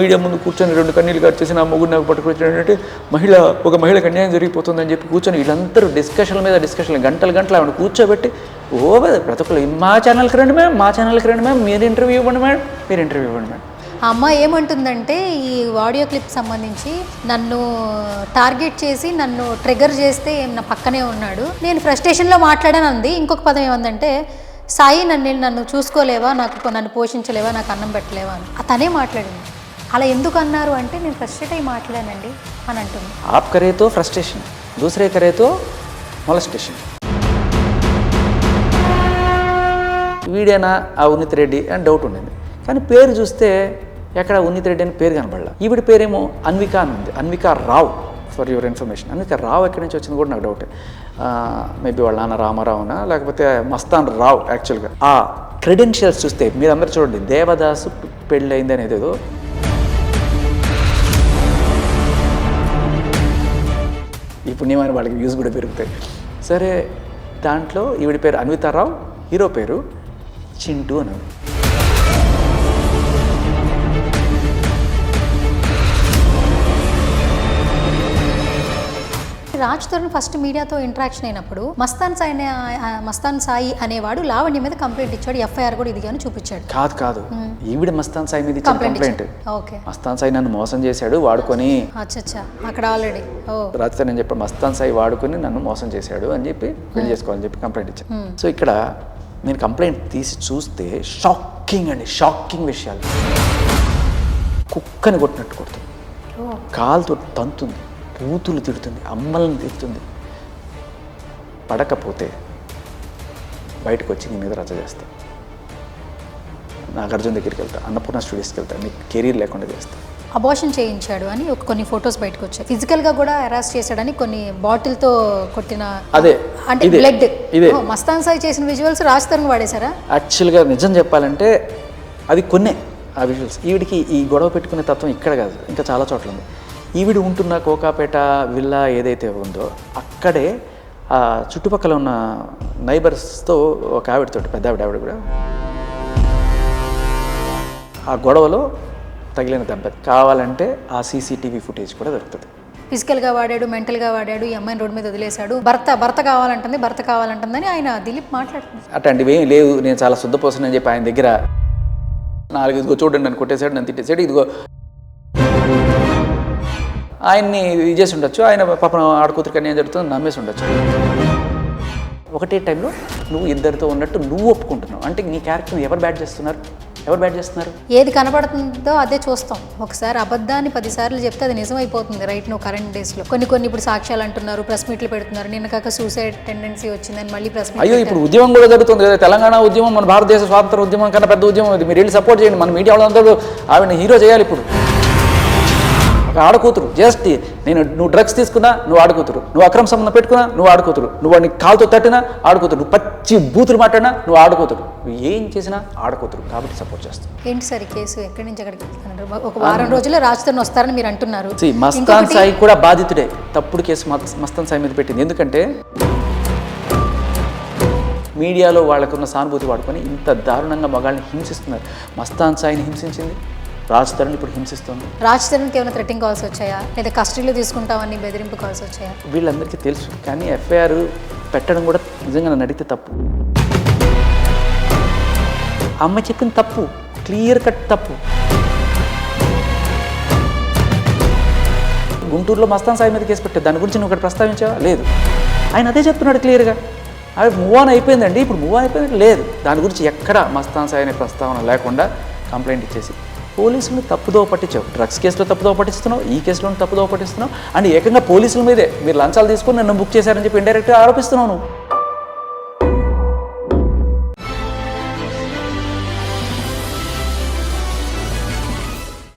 Media ముందు కూర్చొని 2 కన్నీళ్ళు గార్చేసి నా మొగుడు నాకు పట్టుకొచ్చినట్టు ఒక మహిళకు అన్యాయం జరిగిపోతుందని చెప్పి కూర్చొని వీళ్ళందరూ డిస్కషన్ల మీద డిస్కషన్లు గంటలు ఆవిడ కూర్చోబెట్టి ప్రతి ఒక్కరు మా ఛానల్కి రండి మ్యామ్ మీరు ఇంటర్వ్యూ ఇవ్వండి మేడం. ఆ అమ్మ ఏమంటుందంటే ఈ ఆడియో క్లిప్ సంబంధించి నన్ను టార్గెట్ చేసి నన్ను ట్రిగర్ చేస్తే నా పక్కనే ఉన్నాడు, నేను ఫ్రస్ట్రేషన్లో మాట్లాడాను అంది. ఇంకొక పదం ఏమందంటే సాయి నన్ను చూసుకోలేవా, నన్ను పోషించలేవా, నాకు అన్నం పెట్టలేవా అని తనే మాట్లాడింది. అలా ఎందుకు అన్నారు అంటే నేను ఫ్రస్ట్రేట్ అయ్యి మాట్లాడానండి అని అంటుంది. ఆప్ కరేతో ఫ్రస్ట్రేషన్, దూసరే కరేతో మొలస్టేషన్. వీడేనా ఆ ఉన్నిత్ రెడ్డి అని డౌట్ ఉండింది, కానీ పేరు చూస్తే ఎక్కడ ఉన్నిత్ రెడ్డి అని పేరు కనబడలా. ఈవిడ పేరేమో అన్విక అని ఉంది, అన్విక రావు. ఫర్ యువర్ ఇన్ఫర్మేషన్, అన్విక రావు ఎక్కడి నుంచి వచ్చింది కూడా నాకు డౌటే. మేబీ వాళ్ళ నాన్న రామారావునా లేకపోతే మస్తాన్ రావు. యాక్చువల్గా ఆ క్రెడెన్షియల్స్ చూస్తే మీరందరూ చూడండి, దేవదాసు పెళ్ళయింది అనేది ఏదో ఈ పుణ్యమైన వాళ్ళకి వ్యూస్ కూడా పెరుగుతాయి. సరే, దాంట్లో ఈవిడ పేరు అన్వితారావు, హీరో పేరు చింటూ అని. రాజ్ తరుణ్ ఫస్ట్ మీడియాతో ఇంటరాక్షన్ అయినప్పుడు మస్తాన్ సాయి అనేవాడు లావణ్య మీద కంప్లైంట్ ఇచ్చాడు, ఎఫ్ఐఆర్ కూడా ఇది అని చూపించాడు. కాదు ఈవిడ మస్తాన్ సాయి మీద ఇచ్చిన కంప్లైంట్. మస్తాన్ సాయి నన్ను మోసం చేశాడు వాడుకొని. అక్కడ ఆల్రెడీ రాజ్ తరుణ్ అని చెప్పి మస్తాన్ సాయి వాడుకొని నన్ను మోసం చేశాడు అని చెప్పి పెళ్లి చేసుకోవాలని చెప్పి కంప్లైంట్ ఇచ్చాను. సో ఇక్కడ నేను కంప్లైంట్ తీసి చూస్తే షాకింగ్ విషయాలు. కుక్కని కొట్టినట్టు కొడుతుంది, కాలుతో తంతుంది, కూతులు తిడుతుంది, అమ్మలను తిడుతుంది. పడకపోతే బయటకు వచ్చి నీ మీద రచ్చ చేస్తా, నాగార్జున దగ్గరికి వెళ్తా, అన్నపూర్ణ స్టూడియోస్కి వెళ్తా, నీ కెరీర్ లేకుండా చేస్తా. అబార్షన్ చేయించాడు అని కొన్ని ఫోటోస్ బయటకు వచ్చాయి. ఫిజికల్గా కూడా హెరాస్ చేశాడని కొన్ని బాటిల్తో కొట్టిన అంటే బ్లడ్. మస్తాన్ సాయి చేసిన విజువల్స్ రాజ్ తరుణ్ వాడేశారా? యాక్చువల్గా నిజం చెప్పాలంటే అది కొన్నే ఆ విజువల్స్. ఈవిడికి ఈ గొడవ పెట్టుకునే తత్వం ఇక్కడ కాదు, ఇంకా చాలా చోట్ల ఉంది. ఈవిడ ఉంటున్న కోకాపేట విల్లా ఏదైతే ఉందో అక్కడే ఆ చుట్టుపక్కల ఉన్న నైబర్స్తో ఒక ఆవిడతోటి, పెద్ద ఆవిడ కూడా ఆ గొడవలో తగిలిన దంపతి. కావాలంటే ఆ సీసీటీవీ ఫుటేజ్ కూడా దొరుకుతుంది. ఫిజికల్గా వాడాడు, మెంటల్గా వాడాడు, ఈ అమ్మాయిని రోడ్డు మీద వదిలేశాడు, భర్త కావాలంటుందని ఆయన దిలీప్ మాట్లాడుతుంది. అట్లాంటివి ఏం లేవు, నేను చాలా శుద్ధపోసనని చెప్పి ఆయన దగ్గర 4 చూడండి నన్ను కొట్టేశాడు, నన్ను తిట్టేశాడు, ఇదిగో ఆయన్ని ఇది చేసి ఉండొచ్చు, ఆయన పాపం ఆడకూతురికి అన్యాయం జరుగుతుంది నమ్మేసి ఉండొచ్చు. ఒకటే టైంలో నువ్వు ఇద్దరితో ఉన్నట్టు నువ్వు ఒప్పుకుంటున్నావు అంటే నీ క్యారెక్టర్ని ఎవరు బ్యాడ్ చేస్తున్నారు? ఏది కనబడుతుందో అదే చూస్తాం. ఒకసారి అబద్ధాన్ని 10 సార్లు చెప్తే అది నిజం అయిపోతుంది. రైట్, నువ్వు కరెంట్ డేస్లో కొన్ని ఇప్పుడు సాక్ష్యాలు అంటున్నారు, ప్రెస్ మీట్లు పెడుతున్నారు. నిన్న కాక సూసైడ్ టెండెన్సీ వచ్చిందని మళ్ళీ ప్రెస్ మీట్. అయ్యో, ఇప్పుడు ఉద్యమం కూడా జరుగుతుంది కదా, తెలంగాణ ఉద్యమం మన భారతదేశ స్వాతంత్ర ఉద్యమం కన్నా పెద్ద ఉద్యమం ఇది. మీరు వెళ్ళి సపోర్ట్ చేయండి, మన మీడియా వాళ్ళందరూ ఆవిడని హీరో చేయాలి. ఇప్పుడు ఒక ఆడకూతురు, జస్ట్ నువ్వు డ్రగ్స్ తీసుకున్నా నువ్వు ఆడకూతురు, నువ్వు అక్రమ సంబంధం పెట్టుకున్నా నువ్వు ఆడకూతురు, నువ్వు వాడిని కాలుతో తట్టినా ఆడకూతురు, నువ్వు పచ్చి బూతులు మాట్లాడినా నువ్వు ఆడకూతురు, నువ్వు ఏం చేసినా ఆడకూతురు, కాబట్టి సపోర్ట్ చేస్తావు. ఏంటి సార్ ఈ కేసు ఎక్కడి నుంచి ఎక్కడికి వెళ్తున్నారు? ఒక వారం రోజుల్లో రాజ్ తరుణ్ వస్తారని మీరు అంటున్నారు. మస్తాన్ సాయి కూడా బాధితుడే. తప్పుడు కేసు మస్తాన్ సాయి మీద పెట్టింది. ఎందుకంటే మీడియాలో వాళ్ళకున్న సానుభూతి వాడుకొని ఇంత దారుణంగా మగాళ్ళని హింసిస్తున్నారు. మస్తాన్ సాయిని హింసించింది, రాజ్ తరుణ్ ఇప్పుడు హింసిస్తుంది. రాజ్ తరుణ్కి ఏమైనా థ్రెటింగ్ కాల్స్ వచ్చాయా, లేదా కస్టడీలో తీసుకుంటామని బెదిరింపు కాల్స్ వచ్చాయా? వీళ్ళందరికీ తెలుసు, కానీ ఎఫ్ఐఆర్ పెట్టడం కూడా నిజంగా నన్ను అడిగితే తప్పు. అమ్మాయి చెప్పింది తప్పు, క్లియర్ కట్ తప్పు. గుంటూరులో మస్తాన్ సాయి మీద కేసు పెట్టారు, దాని గురించి నువ్వు ఇక్కడ ప్రస్తావించావా? లేదు. ఆయన అదే చెప్తున్నాడు క్లియర్గా. అవి మూవ్ ఆన్ అయిపోయిందండి, ఇప్పుడు మూవ్ ఆన్ అయిపోయింది లేదు. దాని గురించి ఎక్కడ మస్తాన్ సాయి అనే ప్రస్తావన లేకుండా కంప్లైంట్ ఇచ్చేసి పోలీసులు తప్పుదోవ పట్టించావు. డ్రగ్స్ కేసులో తప్పుదోవ పట్టిస్తున్నావు, ఈ కేసులో తప్పుదోవ పట్టిస్తున్నావు, అండ్ ఏకంగా పోలీసుల మీదే మీరు లంచాలు తీసుకుని నన్ను బుక్ చేశారని చెప్పి ఇండైరెక్ట్గా ఆరోపిస్తున్నావు నువ్వు.